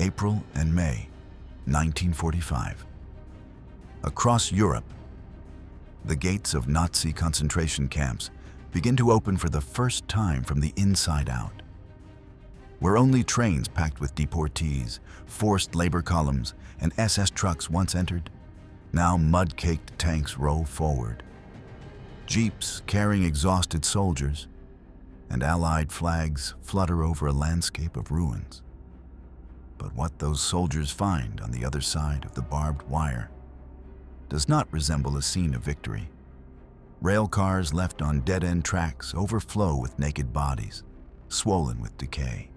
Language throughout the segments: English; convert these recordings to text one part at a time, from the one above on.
April and May 1945. Across Europe, the gates of Nazi concentration camps begin to open for the first time from the inside out. Where only trains packed with deportees, forced labor columns, and SS trucks once entered, now mud-caked tanks roll forward. Jeeps carrying exhausted soldiers and Allied flags flutter over a landscape of ruins. But what those soldiers find on the other side of the barbed wire does not resemble a scene of victory. Rail cars left on dead-end tracks overflow with naked bodies, swollen with decay.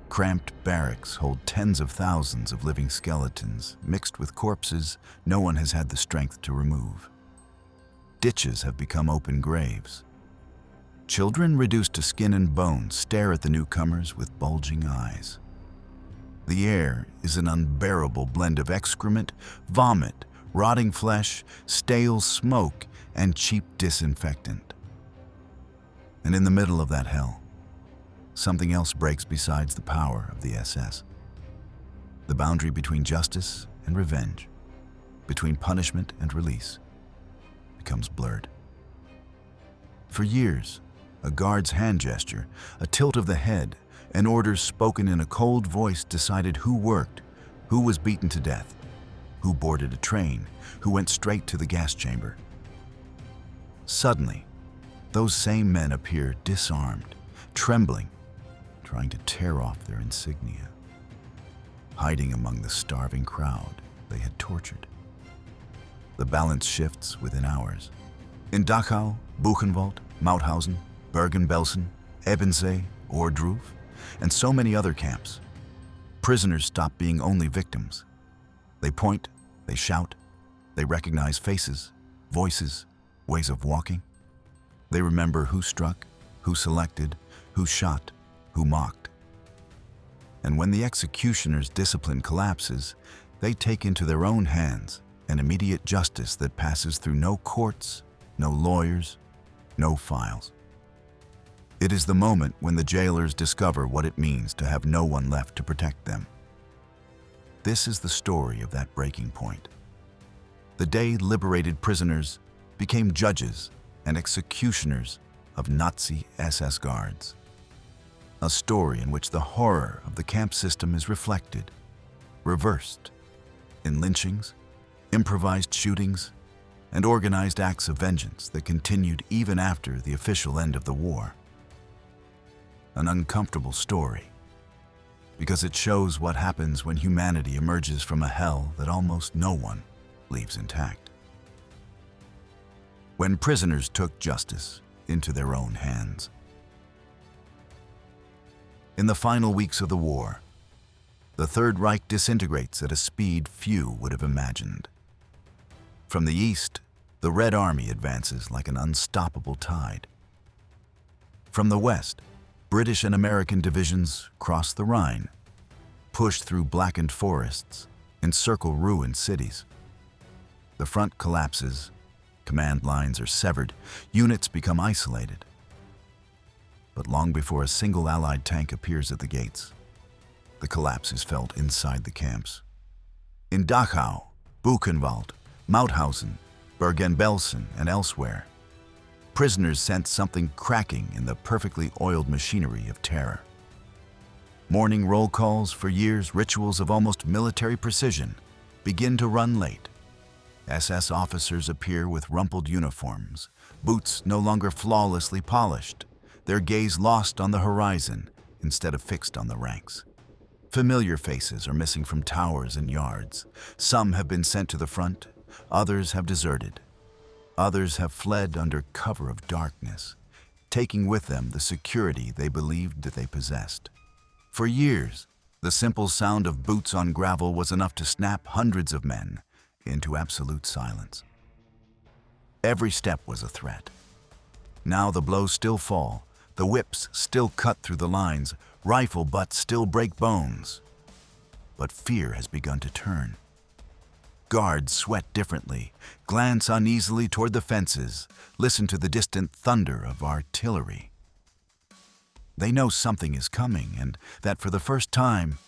Cramped barracks hold tens of thousands of living skeletons mixed with corpses no one has had the strength to remove. Ditches have become open graves. Children reduced to skin and bone stare at the newcomers with bulging eyes. The air is an unbearable blend of excrement, vomit, rotting flesh, stale smoke, and cheap disinfectant. And in the middle of that hell, something else breaks besides the power of the SS. The boundary between justice and revenge, between punishment and release, becomes blurred. For years, a guard's hand gesture, a tilt of the head, and orders spoken in a cold voice decided who worked, who was beaten to death, who boarded a train, who went straight to the gas chamber. Suddenly, those same men appear disarmed, trembling, trying to tear off their insignia, hiding among the starving crowd they had tortured. The balance shifts within hours. In Dachau, Buchenwald, Mauthausen, Bergen-Belsen, Ebensee, Ohrdruf, and so many other camps, prisoners stop being only victims. They point, they shout, they recognize faces, voices, ways of walking. They remember who struck, who selected, who shot, who mocked. And when the executioner's discipline collapses, they take into their own hands an immediate justice that passes through no courts, no lawyers, no files. It is the moment when the jailers discover what it means to have no one left to protect them. This is the story of that breaking point. The day liberated prisoners became judges and executioners of Nazi SS guards. A story in which the horror of the camp system is reflected, reversed, in lynchings, improvised shootings, and organized acts of vengeance that continued even after the official end of the war. An uncomfortable story, because it shows what happens when humanity emerges from a hell that almost no one leaves intact. When prisoners took justice into their own hands. In the final weeks of the war, the Third Reich disintegrates at a speed few would have imagined. From the east, the Red Army advances like an unstoppable tide. From the west, British and American divisions cross the Rhine, push through blackened forests, encircle ruined cities. The front collapses, command lines are severed, units become isolated. But long before a single Allied tank appears at the gates, the collapse is felt inside the camps. In Dachau, Buchenwald, Mauthausen, Bergen-Belsen, and elsewhere, prisoners sense something cracking in the perfectly oiled machinery of terror. Morning roll calls, for years rituals of almost military precision, begin to run late. SS officers appear with rumpled uniforms, boots no longer flawlessly polished, their gaze lost on the horizon instead of fixed on the ranks. Familiar faces are missing from towers and yards. Some have been sent to the front, others have deserted. Others have fled under cover of darkness, taking with them the security they believed that they possessed. For years, the simple sound of boots on gravel was enough to snap hundreds of men into absolute silence. Every step was a threat. Now the blows still fall, the whips still cut through the lines, rifle butts still break bones. But fear has begun to turn. Guards sweat differently, glance uneasily toward the fences, listen to the distant thunder of artillery. They know something is coming and that for the first time,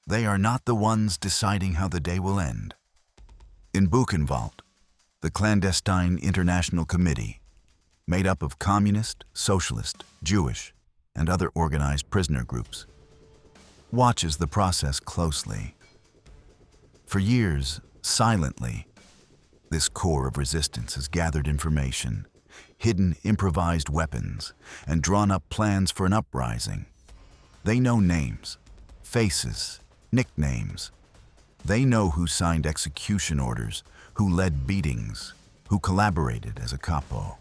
They are not the ones deciding how the day will end. In Buchenwald, the clandestine international committee, made up of communist, socialist, Jewish, and other organized prisoner groups, watches the process closely. For years, silently, this core of resistance has gathered information, hidden improvised weapons, and drawn up plans for an uprising. They know names, faces, nicknames. They know who signed execution orders, who led beatings, who collaborated as a capo,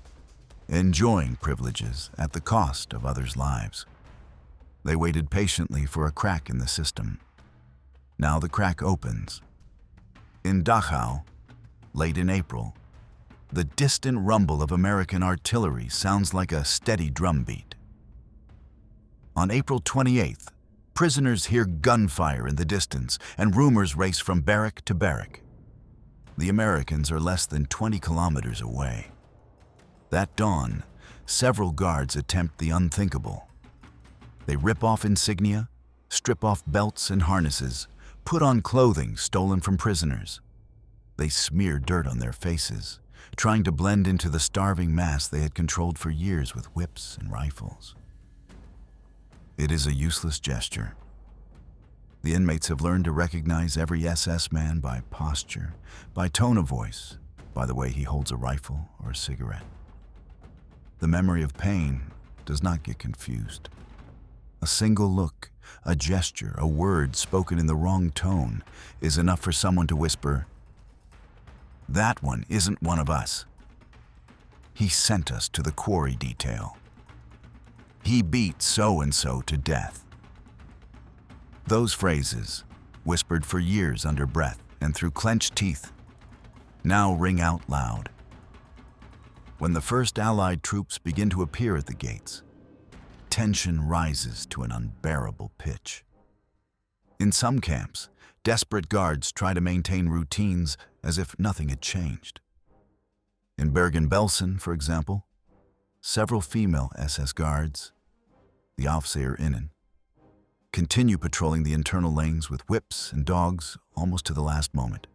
enjoying privileges at the cost of others' lives. They waited patiently for a crack in the system. Now the crack opens. In Dachau, late in April, the distant rumble of American artillery sounds like a steady drumbeat. On April 28th, prisoners hear gunfire in the distance and rumors race from barrack to barrack. The Americans are less than 20 kilometers away. That dawn, several guards attempt the unthinkable. They rip off insignia, strip off belts and harnesses, put on clothing stolen from prisoners. They smear dirt on their faces, trying to blend into the starving mass they had controlled for years with whips and rifles. It is a useless gesture. The inmates have learned to recognize every SS man by posture, by tone of voice, by the way he holds a rifle or a cigarette. The memory of pain does not get confused. A single look, a gesture, a word spoken in the wrong tone is enough for someone to whisper, "That one isn't one of us. He sent us to the quarry detail. He beat so-and-so to death." Those phrases, whispered for years under breath and through clenched teeth, now ring out loud. When the first Allied troops begin to appear at the gates, tension rises to an unbearable pitch. In some camps, desperate guards try to maintain routines as if nothing had changed. In Bergen-Belsen, for example, several female SS guards, the Aufseherinnen, continue patrolling the internal lanes with whips and dogs almost to the last moment,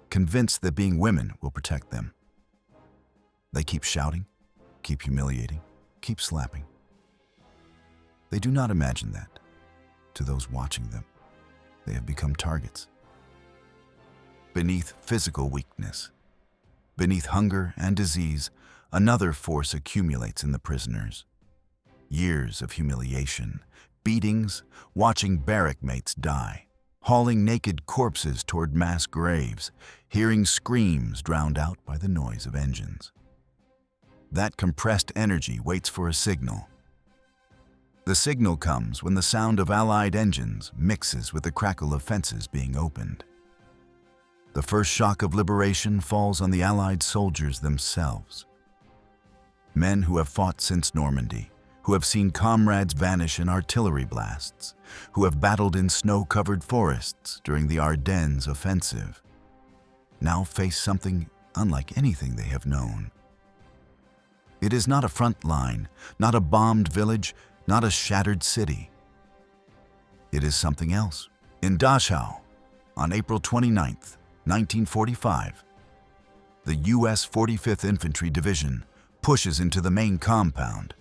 convinced that being women will protect them. They keep shouting, keep humiliating, keep slapping. They do not imagine that, to those watching them, they have become targets. Beneath physical weakness, beneath hunger and disease, another force accumulates in the prisoners. Years of humiliation, beatings, watching barrack mates die, hauling naked corpses toward mass graves, hearing screams drowned out by the noise of engines. That compressed energy waits for a signal. The signal comes when the sound of Allied engines mixes with the crackle of fences being opened. The first shock of liberation falls on the Allied soldiers themselves. Men who have fought since Normandy, who have seen comrades vanish in artillery blasts, who have battled in snow-covered forests during the Ardennes offensive, now face something unlike anything they have known. It is not a front line, not a bombed village, not a shattered city. It is something else. In Dachau, on April 29, 1945, the U.S. 45th Infantry Division pushes into the main compound.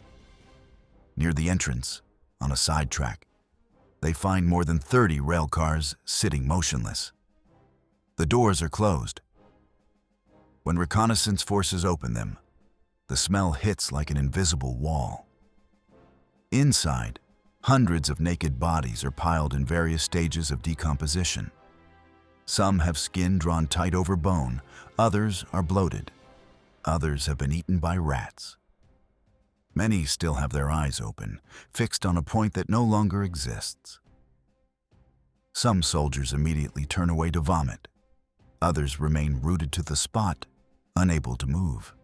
Near the entrance, on a side track, they find more than 30 rail cars sitting motionless. The doors are closed. When reconnaissance forces open them, the smell hits like an invisible wall. Inside, hundreds of naked bodies are piled in various stages of decomposition. Some have skin drawn tight over bone, others are bloated. Others have been eaten by rats. Many still have their eyes open, fixed on a point that no longer exists. Some soldiers immediately turn away to vomit. Others remain rooted to the spot, unable to move.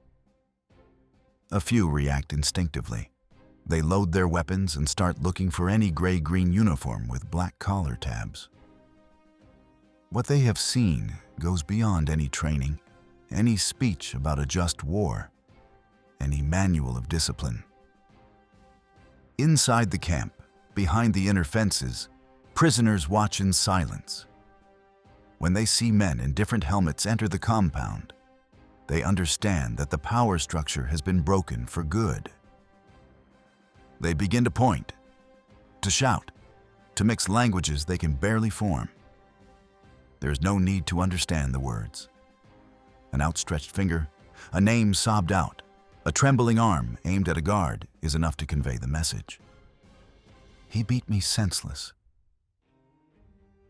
A few react instinctively. They load their weapons and start looking for any gray-green uniform with black collar tabs. What they have seen goes beyond any training, any speech about a just war, any manual of discipline. Inside the camp, behind the inner fences, Prisoners watch in silence. When they see men in different helmets enter the compound, they understand that the power structure has been broken for good. They begin to point, to shout, to mix languages they can barely form. There is no need to understand the words. An outstretched finger, a name sobbed out, a trembling arm aimed at a guard is enough to convey the message. He beat me senseless.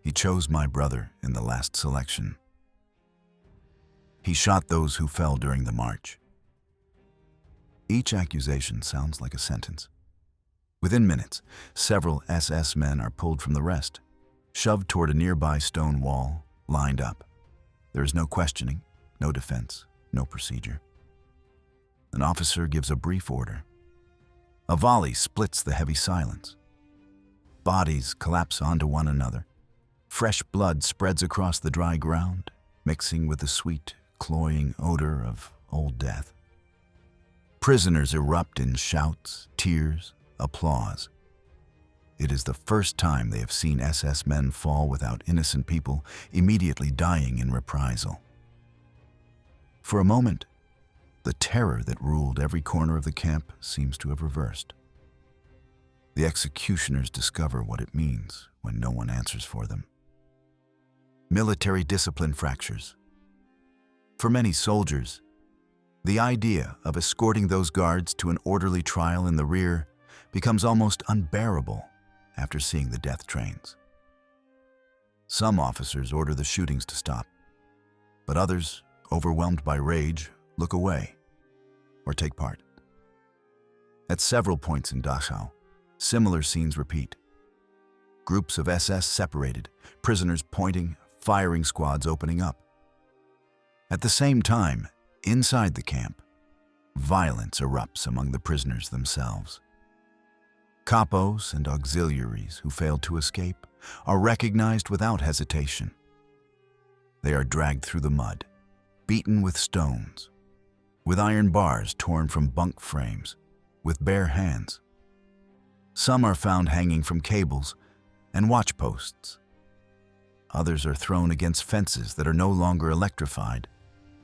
He chose my brother in the last selection. He shot those who fell during the march. Each accusation sounds like a sentence. Within minutes, several SS men are pulled from the rest, shoved toward a nearby stone wall, lined up. There is no questioning, no defense, no procedure. An officer gives a brief order. A volley splits the heavy silence. Bodies collapse onto one another. Fresh blood spreads across the dry ground, mixing with the sweet, cloying odor of old death. Prisoners erupt in shouts, tears, applause. It is the first time they have seen SS men fall without innocent people immediately dying in reprisal. For a moment, the terror that ruled every corner of the camp seems to have reversed. The executioners discover what it means when no one answers for them. Military discipline fractures. For many soldiers, the idea of escorting those guards to an orderly trial in the rear becomes almost unbearable after seeing the death trains. Some officers order the shootings to stop, but others, overwhelmed by rage, look away or take part. At several points in Dachau, similar scenes repeat. Groups of SS separated, prisoners pointing, firing squads opening up. At the same time, inside the camp, violence erupts among the prisoners themselves. Capos and auxiliaries who failed to escape are recognized without hesitation. They are dragged through the mud, beaten with stones, with iron bars torn from bunk frames, with bare hands. Some are found hanging from cables and watch posts. Others are thrown against fences that are no longer electrified,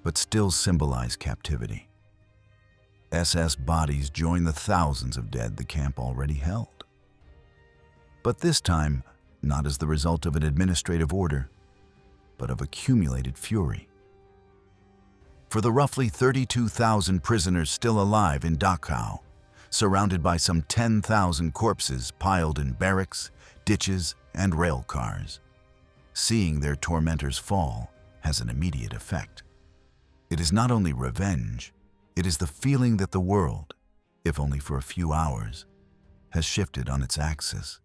but still symbolize captivity. SS bodies join the thousands of dead the camp already held. But this time, not as the result of an administrative order, but of accumulated fury. For the roughly 32,000 prisoners still alive in Dachau, surrounded by some 10,000 corpses piled in barracks, ditches, and rail cars, seeing their tormentors fall has an immediate effect. It is not only revenge, it is the feeling that the world, if only for a few hours, has shifted on its axis.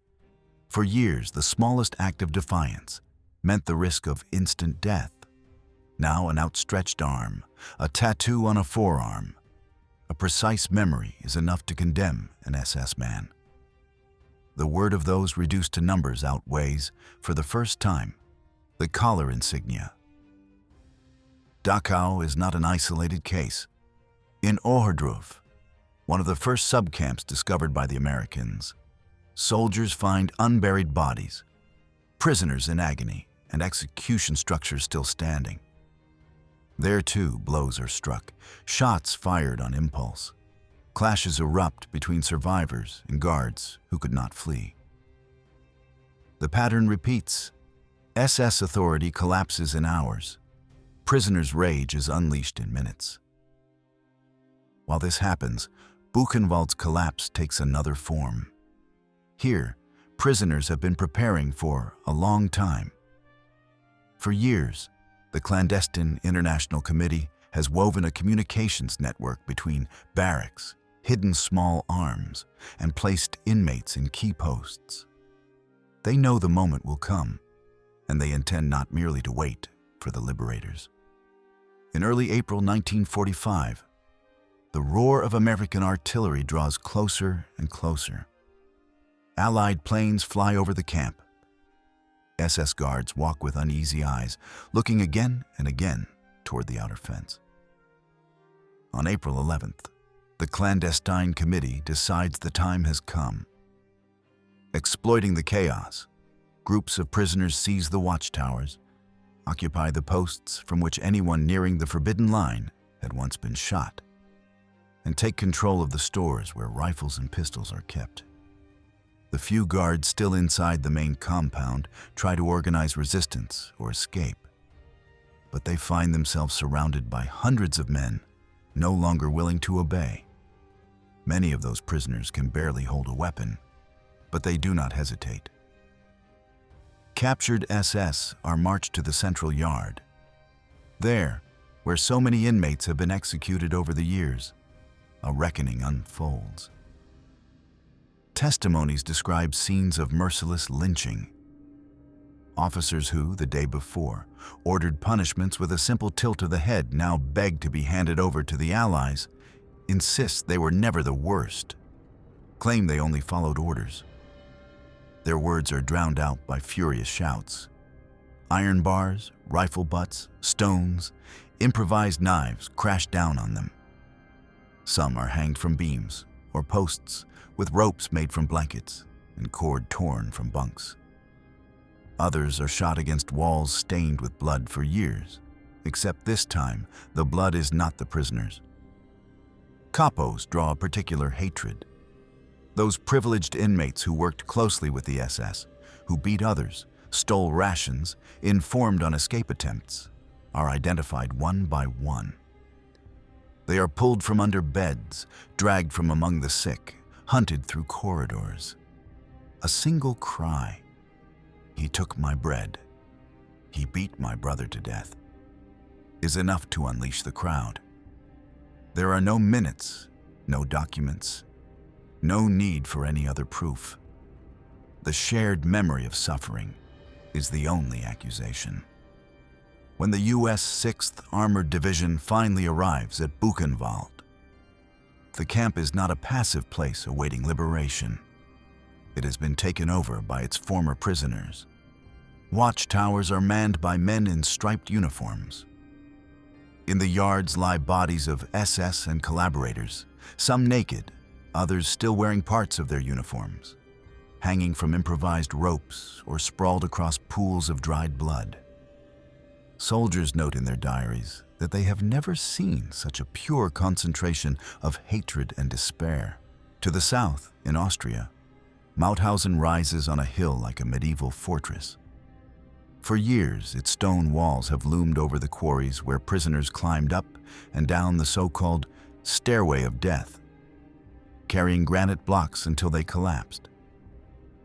For years, the smallest act of defiance meant the risk of instant death. Now an outstretched arm, a tattoo on a forearm, a precise memory is enough to condemn an SS man. The word of those reduced to numbers outweighs, for the first time, the collar insignia. Dachau is not an isolated case. In Ohrdruf, one of the first subcamps discovered by the Americans, soldiers find unburied bodies, prisoners in agony, and execution structures still standing. There too, blows are struck, shots fired on impulse. Clashes erupt between survivors and guards who could not flee. The pattern repeats. SS authority collapses in hours. Prisoners' rage is unleashed in minutes. While this happens, Buchenwald's collapse takes another form. Here, prisoners have been preparing for a long time. For years, the clandestine International Committee has woven a communications network between barracks, hidden small arms, and placed inmates in key posts. They know the moment will come, and they intend not merely to wait for the liberators. In early April 1945, the roar of American artillery draws closer and closer. Allied planes fly over the camp. SS guards walk with uneasy eyes, looking again and again toward the outer fence. On April 11th, the clandestine committee decides the time has come. Exploiting the chaos, groups of prisoners seize the watchtowers, occupy the posts from which anyone nearing the forbidden line had once been shot, and take control of the stores where rifles and pistols are kept. The few guards still inside the main compound try to organize resistance or escape, but they find themselves surrounded by hundreds of men no longer willing to obey. Many of those prisoners can barely hold a weapon, but they do not hesitate. Captured SS are marched to the central yard. There, where so many inmates have been executed over the years, a reckoning unfolds. Testimonies describe scenes of merciless lynching. Officers who, the day before, ordered punishments with a simple tilt of the head now beg to be handed over to the Allies, insist they were never the worst, claim they only followed orders. Their words are drowned out by furious shouts. Iron bars, rifle butts, stones, improvised knives crash down on them. Some are hanged from beams or posts with ropes made from blankets and cord torn from bunks. Others are shot against walls stained with blood for years, except this time the blood is not the prisoners. Capos draw a particular hatred. Those privileged inmates who worked closely with the SS, who beat others, stole rations, informed on escape attempts, are identified one by one. They are pulled from under beds, dragged from among the sick, hunted through corridors. A single cry, "He took my bread. He beat my brother to death," is enough to unleash the crowd. There are no minutes, no documents, no need for any other proof. The shared memory of suffering is the only accusation. When the U.S. 6th Armored Division finally arrives at Buchenwald, the camp is not a passive place awaiting liberation. It has been taken over by its former prisoners. Watchtowers are manned by men in striped uniforms. In the yards lie bodies of SS and collaborators, some naked, others still wearing parts of their uniforms, hanging from improvised ropes or sprawled across pools of dried blood. Soldiers note in their diaries that they have never seen such a pure concentration of hatred and despair. To the south, in Austria, Mauthausen rises on a hill like a medieval fortress. For years, its stone walls have loomed over the quarries where prisoners climbed up and down the so-called stairway of death, carrying granite blocks until they collapsed.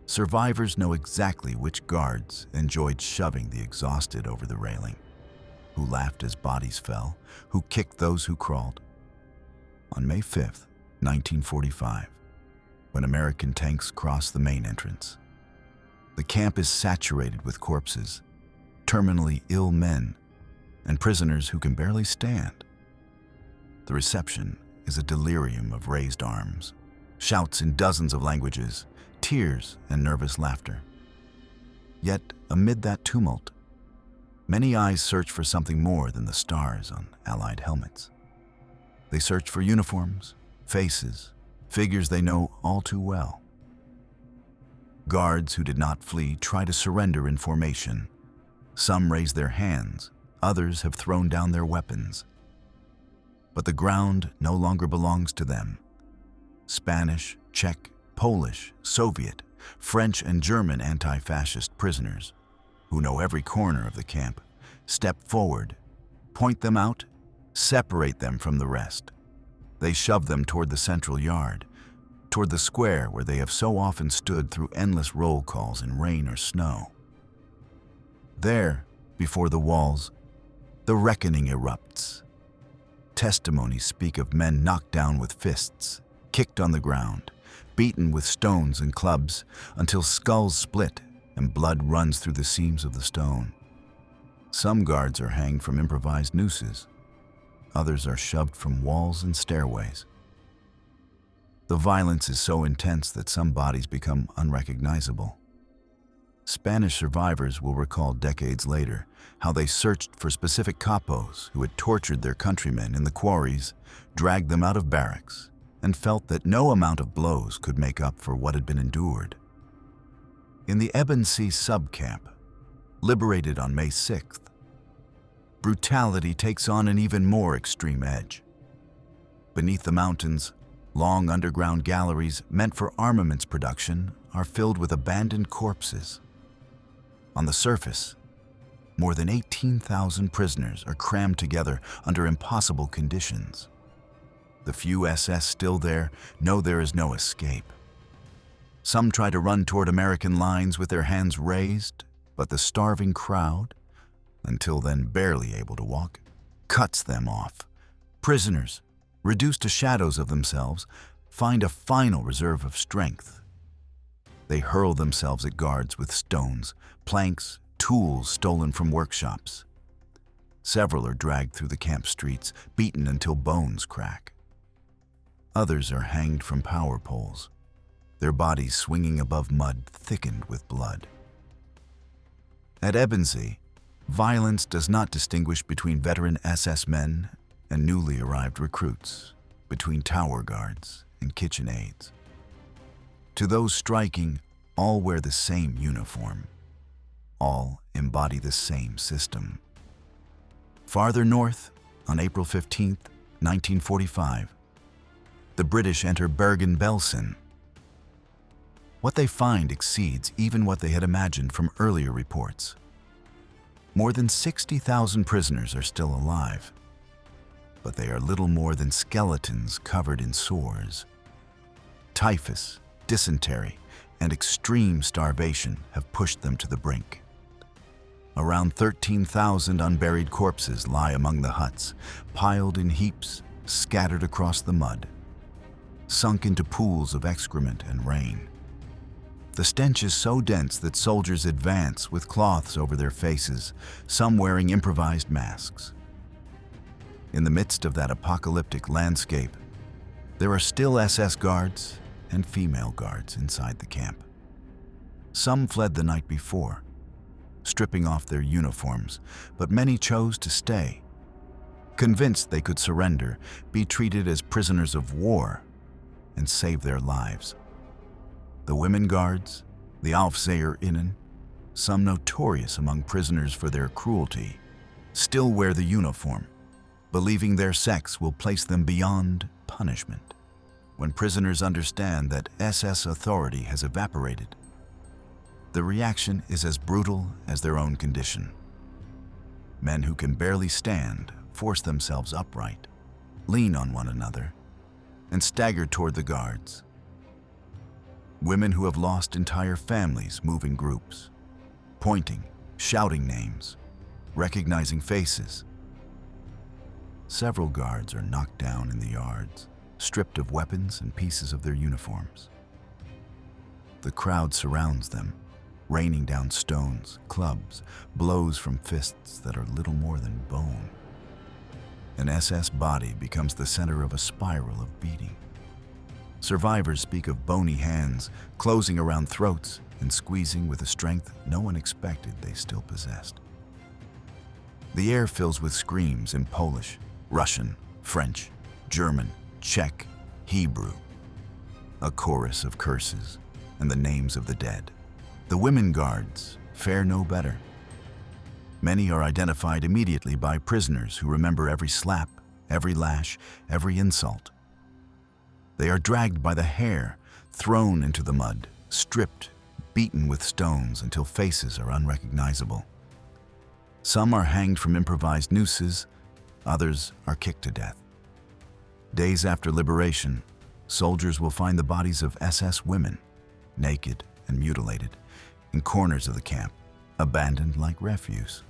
Survivors know exactly which guards enjoyed shoving the exhausted over the railing, who laughed as bodies fell, who kicked those who crawled. On May 5th, 1945, when American tanks crossed the main entrance, the camp is saturated with corpses, terminally ill men, and prisoners who can barely stand. The reception is a delirium of raised arms, shouts in dozens of languages, tears and nervous laughter. Yet, amid that tumult, many eyes search for something more than the stars on Allied helmets. They search for uniforms, faces, figures they know all too well. Guards who did not flee try to surrender in formation. Some raise their hands, others have thrown down their weapons. But the ground no longer belongs to them. Spanish, Czech, Polish, Soviet, French, and German anti-fascist prisoners, who know every corner of the camp, step forward, point them out, separate them from the rest. They shove them toward the central yard, toward the square where they have so often stood through endless roll calls in rain or snow. There, before the walls, the reckoning erupts. Testimonies speak of men knocked down with fists, kicked on the ground, beaten with stones and clubs until skulls split and blood runs through the seams of the stone. Some guards are hanged from improvised nooses. Others are shoved from walls and stairways. The violence is so intense that some bodies become unrecognizable. Spanish survivors will recall decades later how they searched for specific capos who had tortured their countrymen in the quarries, dragged them out of barracks, and felt that no amount of blows could make up for what had been endured. In the Ebensee subcamp, liberated on May 6th, brutality takes on an even more extreme edge. Beneath the mountains, long underground galleries meant for armaments production are filled with abandoned corpses. On the surface, more than 18,000 prisoners are crammed together under impossible conditions. The few SS still there know there is no escape. Some try to run toward American lines with their hands raised, but the starving crowd, until then barely able to walk, cuts them off. Prisoners, reduced to shadows of themselves, find a final reserve of strength. They hurl themselves at guards with stones, planks, tools stolen from workshops. Several are dragged through the camp streets, beaten until bones crack. Others are hanged from power poles, their bodies swinging above mud thickened with blood. At Ebensee, violence does not distinguish between veteran SS men and newly arrived recruits, between tower guards and kitchen aides. To those striking, all wear the same uniform. All embody the same system. Farther north, on April 15, 1945, the British enter Bergen-Belsen. What they find exceeds even what they had imagined from earlier reports. More than 60,000 prisoners are still alive, but they are little more than skeletons covered in sores. Typhus, dysentery, and extreme starvation have pushed them to the brink. Around 13,000 unburied corpses lie among the huts, piled in heaps, scattered across the mud, sunk into pools of excrement and rain. The stench is so dense that soldiers advance with cloths over their faces, some wearing improvised masks. In the midst of that apocalyptic landscape, there are still SS guards and female guards inside the camp. Some fled the night before, stripping off their uniforms, but many chose to stay, convinced they could surrender, be treated as prisoners of war, and save their lives. The women guards, the Aufseherinnen, some notorious among prisoners for their cruelty, still wear the uniform, believing their sex will place them beyond punishment. When prisoners understand that SS authority has evaporated, the reaction is as brutal as their own condition. Men who can barely stand force themselves upright, lean on one another, and stagger toward the guards. Women who have lost entire families move in groups, pointing, shouting names, recognizing faces. Several guards are knocked down in the yards, stripped of weapons and pieces of their uniforms. The crowd surrounds them, raining down stones, clubs, blows from fists that are little more than bone. An SS body becomes the center of a spiral of beating. Survivors speak of bony hands closing around throats and squeezing with a strength no one expected they still possessed. The air fills with screams in Polish, Russian, French, German, Czech, Hebrew. A chorus of curses and the names of the dead. The women guards fare no better. Many are identified immediately by prisoners who remember every slap, every lash, every insult. They are dragged by the hair, thrown into the mud, stripped, beaten with stones until faces are unrecognizable. Some are hanged from improvised nooses, others are kicked to death. Days after liberation, soldiers will find the bodies of SS women, naked and mutilated, in corners of the camp, abandoned like refuse.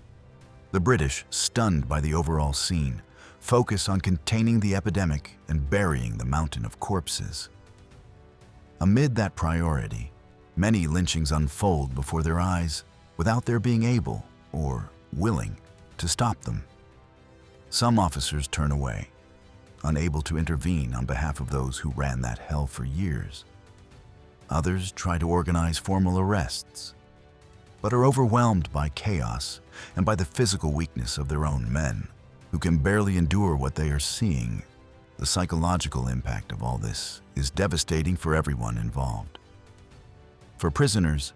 The British, stunned by the overall scene, focus on containing the epidemic and burying the mountain of corpses. Amid that priority, many lynchings unfold before their eyes without their being able or willing to stop them. Some officers turn away, unable to intervene on behalf of those who ran that hell for years. Others try to organize formal arrests, but are overwhelmed by chaos and by the physical weakness of their own men, who can barely endure what they are seeing. The psychological impact of all this is devastating for everyone involved. For prisoners,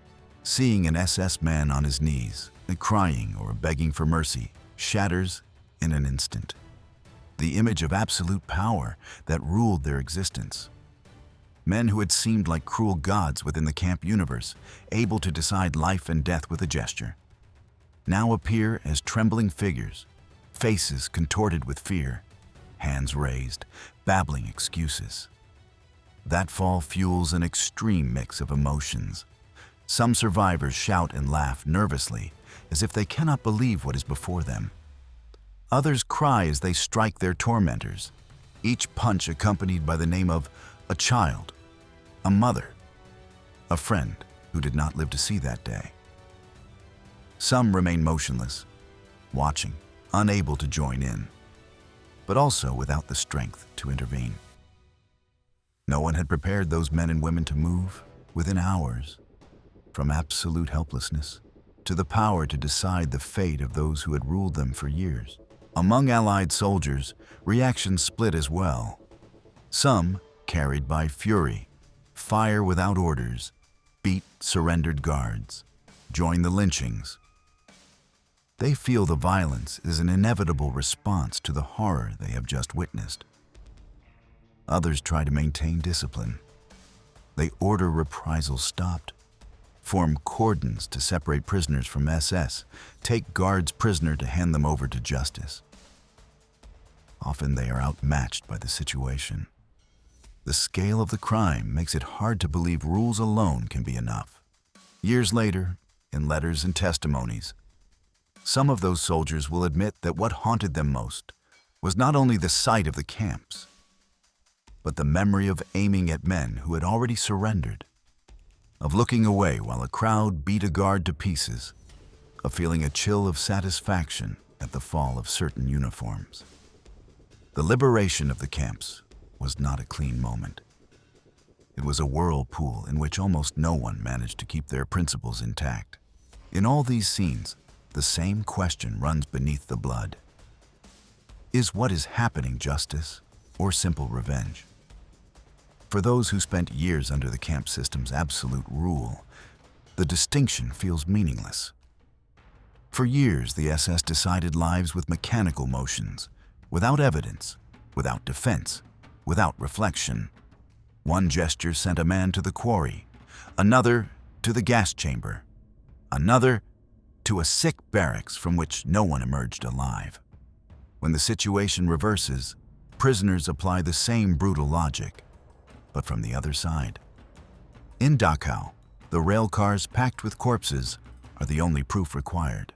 Seeing an SS man on his knees, crying or begging for mercy, shatters in an instant the image of absolute power that ruled their existence. Men who had seemed like cruel gods within the camp universe, able to decide life and death with a gesture, now appear as trembling figures, faces contorted with fear, hands raised, babbling excuses. That fall fuels an extreme mix of emotions. Some survivors shout and laugh nervously, as if they cannot believe what is before them. Others cry as they strike their tormentors, each punch accompanied by the name of a child, a mother, a friend who did not live to see that day. Some remain motionless, watching, unable to join in, but also without the strength to intervene. No one had prepared those men and women to move within hours, from absolute helplessness to the power to decide the fate of those who had ruled them for years. Among Allied soldiers, reactions split as well. Some, carried by fury, fire without orders, beat surrendered guards, join the lynchings. They feel the violence is an inevitable response to the horror they have just witnessed. Others try to maintain discipline. They order reprisals stopped, form cordons to separate prisoners from SS, take guards prisoner to hand them over to justice. Often they are outmatched by the situation. The scale of the crime makes it hard to believe rules alone can be enough. Years later, in letters and testimonies, some of those soldiers will admit that what haunted them most was not only the sight of the camps, but the memory of aiming at men who had already surrendered, of looking away while a crowd beat a guard to pieces, of feeling a chill of satisfaction at the fall of certain uniforms. The liberation of the camps was not a clean moment. It was a whirlpool in which almost no one managed to keep their principles intact. In all these scenes, the same question runs beneath the blood. Is what is happening justice or simple revenge? For those who spent years under the camp system's absolute rule, the distinction feels meaningless. For years, the SS decided lives with mechanical motions, without evidence, without defense, without reflection. One gesture sent a man to the quarry, another to the gas chamber, another to a sick barracks from which no one emerged alive. When the situation reverses, prisoners apply the same brutal logic, but from the other side. In Dachau, the rail cars packed with corpses are the only proof required.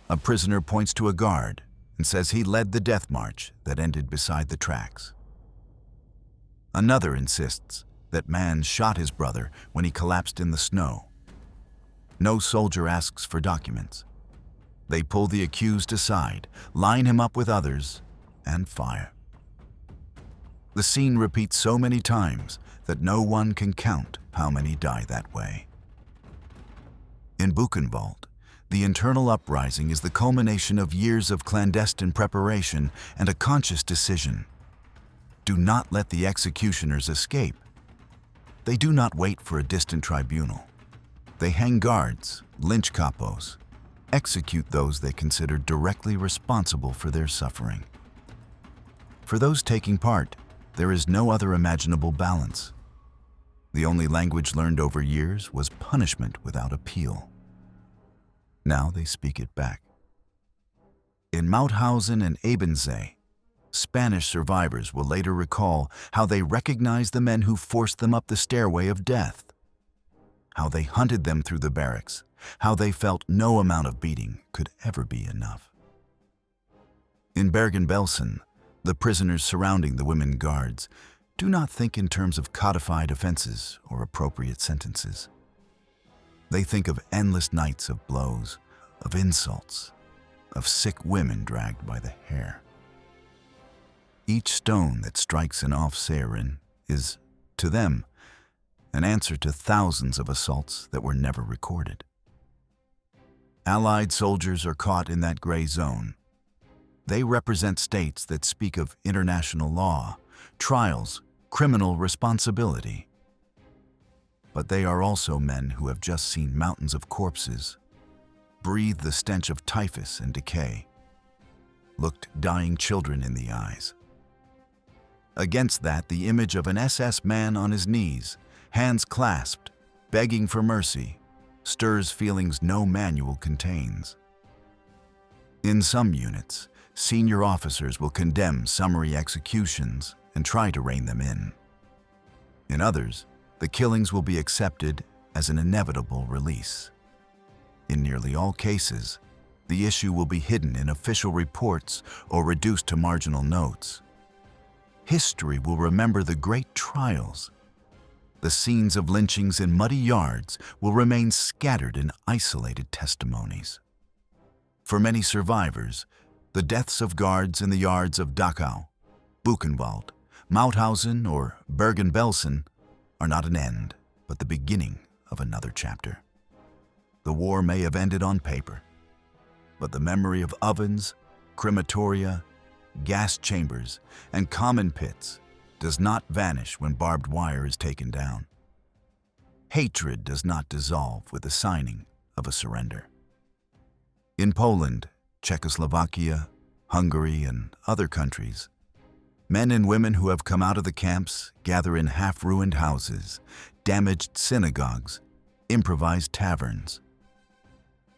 A prisoner points to a guard and says he led the death march that ended beside the tracks. Another insists that man shot his brother when he collapsed in the snow. No soldier asks for documents. They pull the accused aside, line him up with others, and fire. The scene repeats so many times that no one can count how many die that way. In Buchenwald, the internal uprising is the culmination of years of clandestine preparation and a conscious decision. Do not let the executioners escape. They do not wait for a distant tribunal. They hang guards, lynch capos, execute those they consider directly responsible for their suffering. For those taking part, there is no other imaginable balance. The only language learned over years was punishment without appeal. Now they speak it back. In Mauthausen and Ebensee, Spanish survivors will later recall how they recognized the men who forced them up the stairway of death, how they hunted them through the barracks, how they felt no amount of beating could ever be enough. In Bergen-Belsen, the prisoners surrounding the women guards do not think in terms of codified offenses or appropriate sentences. They think of endless nights of blows, of insults, of sick women dragged by the hair. Each stone that strikes an Officerin is, to them, an answer to thousands of assaults that were never recorded. Allied soldiers are caught in that gray zone. They represent states that speak of international law, trials, criminal responsibility. But they are also men who have just seen mountains of corpses, breathed the stench of typhus and decay, looked dying children in the eyes. Against that, the image of an SS man on his knees, hands clasped, begging for mercy, stirs feelings no manual contains. In some units, senior officers will condemn summary executions and try to rein them in. In others, the killings will be accepted as an inevitable release. In nearly all cases, the issue will be hidden in official reports or reduced to marginal notes. History will remember the great trials. The scenes of lynchings in muddy yards will remain scattered in isolated testimonies. For many survivors, the deaths of guards in the yards of Dachau, Buchenwald, Mauthausen, or Bergen-Belsen are not an end, but the beginning of another chapter. The war may have ended on paper, but the memory of ovens, crematoria, gas chambers, and common pits does not vanish when barbed wire is taken down. Hatred does not dissolve with the signing of a surrender. In Poland, Czechoslovakia, Hungary, and other countries, men and women who have come out of the camps gather in half-ruined houses, damaged synagogues, improvised taverns.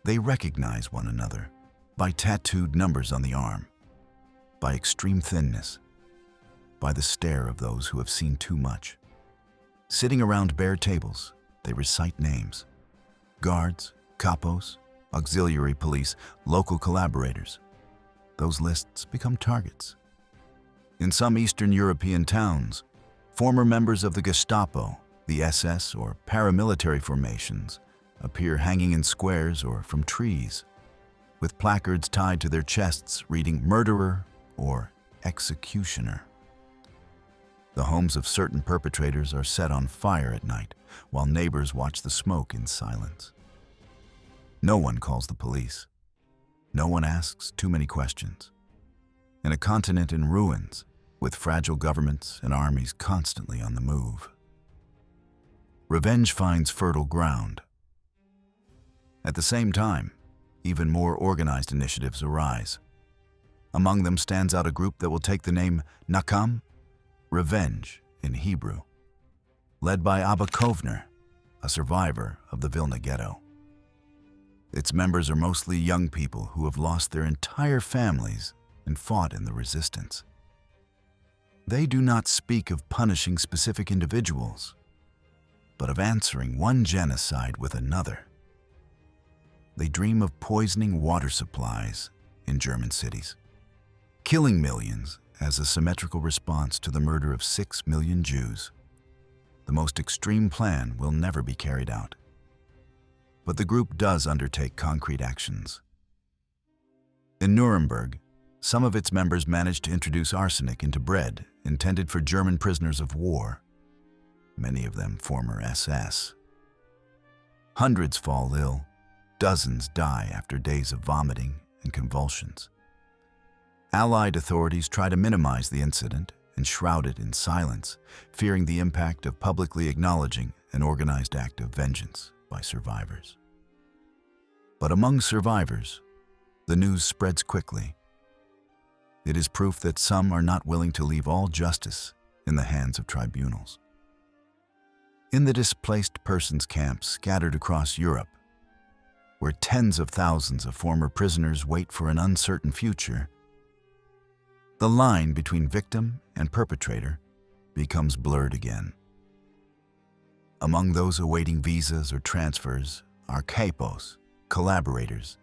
They recognize one another by tattooed numbers on the arm, by extreme thinness, by the stare of those who have seen too much. Sitting around bare tables, they recite names: guards, capos, auxiliary police, local collaborators. Those lists become targets. In some Eastern European towns, former members of the Gestapo, the SS, or paramilitary formations appear hanging in squares or from trees, with placards tied to their chests reading "murderer" or "executioner." The homes of certain perpetrators are set on fire at night, while neighbors watch the smoke in silence. No one calls the police. No one asks too many questions. In a continent in ruins, with fragile governments and armies constantly on the move, revenge finds fertile ground. At the same time, even more organized initiatives arise. Among them stands out a group that will take the name Nakam, revenge in Hebrew, led by Abba Kovner, a survivor of the Vilna Ghetto. Its members are mostly young people who have lost their entire families and fought in the resistance. They do not speak of punishing specific individuals, but of answering one genocide with another. They dream of poisoning water supplies in German cities, killing millions as a symmetrical response to the murder of 6 million Jews. The most extreme plan will never be carried out. But the group does undertake concrete actions. In Nuremberg, some of its members managed to introduce arsenic into bread intended for German prisoners of war, many of them former SS. Hundreds fall ill, dozens die after days of vomiting and convulsions. Allied authorities try to minimize the incident and shroud it in silence, fearing the impact of publicly acknowledging an organized act of vengeance by survivors. But among survivors, the news spreads quickly. It is proof that some are not willing to leave all justice in the hands of tribunals. In the displaced persons camps scattered across Europe, where tens of thousands of former prisoners wait for an uncertain future, the line between victim and perpetrator becomes blurred again. Among those awaiting visas or transfers are capos, collaborators,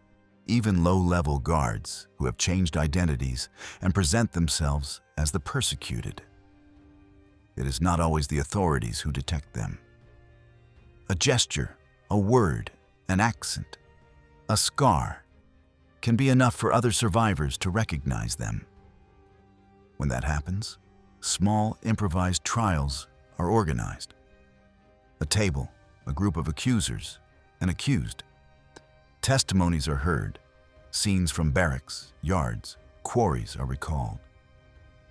even low-level guards who have changed identities and present themselves as the persecuted. It is not always the authorities who detect them. A gesture, a word, an accent, a scar can be enough for other survivors to recognize them. When that happens, small improvised trials are organized. A table, a group of accusers, an accused. Testimonies are heard. Scenes from barracks, yards, quarries are recalled.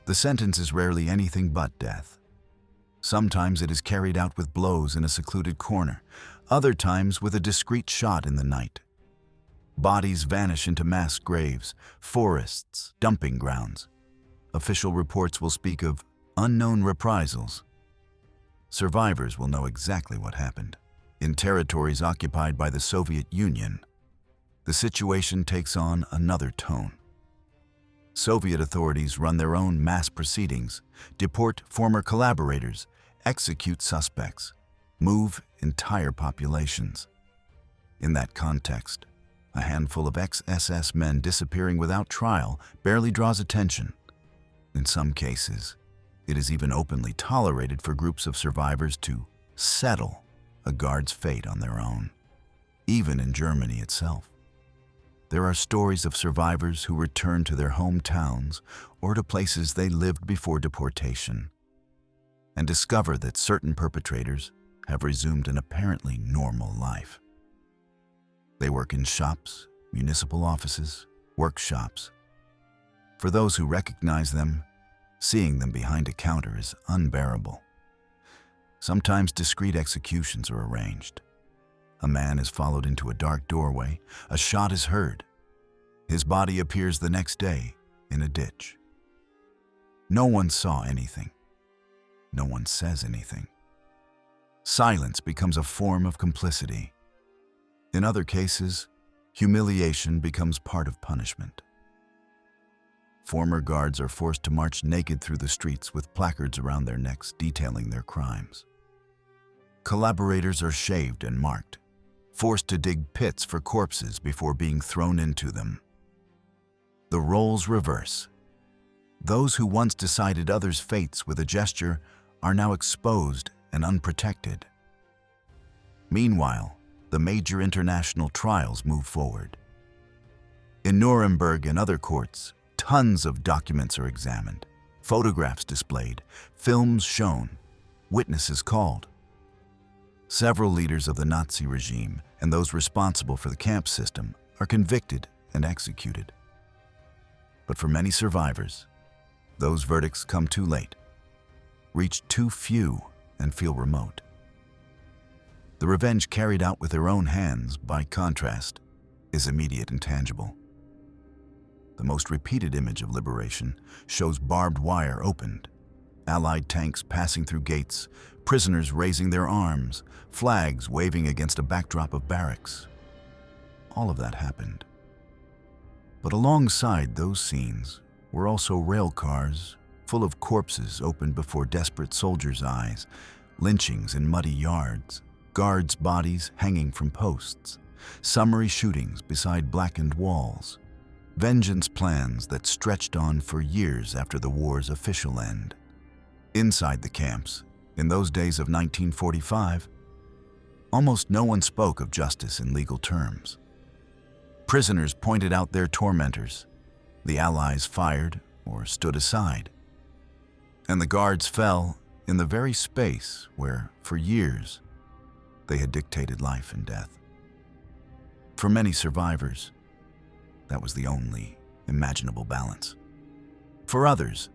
The sentence is rarely anything but death. Sometimes it is carried out with blows in a secluded corner, other times with a discreet shot in the night. Bodies vanish into mass graves, forests, dumping grounds. Official reports will speak of unknown reprisals. Survivors will know exactly what happened. In territories occupied by the Soviet Union, the situation takes on another tone. Soviet authorities run their own mass proceedings, deport former collaborators, execute suspects, move entire populations. In that context, a handful of ex-SS men disappearing without trial barely draws attention. In some cases, it is even openly tolerated for groups of survivors to settle a guard's fate on their own, even in Germany itself. There are stories of survivors who return to their hometowns or to places they lived before deportation and discover that certain perpetrators have resumed an apparently normal life. They work in shops, municipal offices, workshops. For those who recognize them, seeing them behind a counter is unbearable. Sometimes discreet executions are arranged. A man is followed into a dark doorway, a shot is heard. His body appears the next day in a ditch. No one saw anything. No one says anything. Silence becomes a form of complicity. In other cases, humiliation becomes part of punishment. Former guards are forced to march naked through the streets with placards around their necks detailing their crimes. Collaborators are shaved and marked, forced to dig pits for corpses before being thrown into them. The roles reverse. Those who once decided others' fates with a gesture are now exposed and unprotected. Meanwhile, the major international trials move forward. In Nuremberg and other courts, tons of documents are examined, photographs displayed, films shown, witnesses called. Several leaders of the Nazi regime and those responsible for the camp system are convicted and executed. But for many survivors, those verdicts come too late, reach too few, and feel remote. The revenge carried out with their own hands, by contrast, is immediate and tangible. The most repeated image of liberation shows barbed wire opened, Allied tanks passing through gates, prisoners raising their arms, flags waving against a backdrop of barracks. All of that happened. But alongside those scenes were also rail cars full of corpses opened before desperate soldiers' eyes, lynchings in muddy yards, guards' bodies hanging from posts, summary shootings beside blackened walls, vengeance plans that stretched on for years after the war's official end. Inside the camps, in those days of 1945, almost no one spoke of justice in legal terms. Prisoners pointed out their tormentors, the Allies fired or stood aside, and the guards fell in the very space where, for years, they had dictated life and death. For many survivors, that was the only imaginable balance. For others,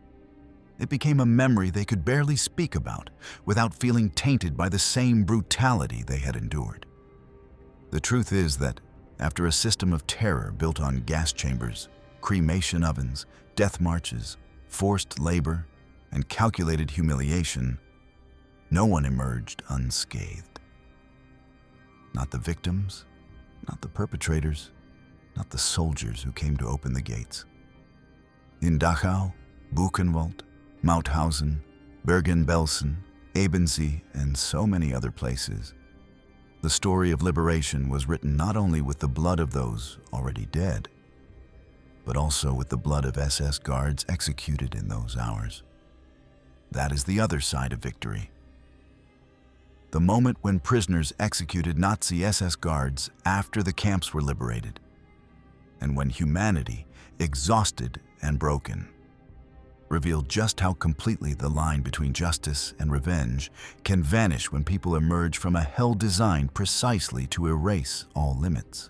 it became a memory they could barely speak about without feeling tainted by the same brutality they had endured. The truth is that after a system of terror built on gas chambers, cremation ovens, death marches, forced labor, and calculated humiliation, no one emerged unscathed. Not the victims, not the perpetrators, not the soldiers who came to open the gates. In Dachau, Buchenwald, Mauthausen, Bergen-Belsen, Ebensee, and so many other places, the story of liberation was written not only with the blood of those already dead, but also with the blood of SS guards executed in those hours. That is the other side of victory. The moment when prisoners executed Nazi SS guards after the camps were liberated, and when humanity, exhausted and broken, revealed just how completely the line between justice and revenge can vanish when people emerge from a hell designed precisely to erase all limits.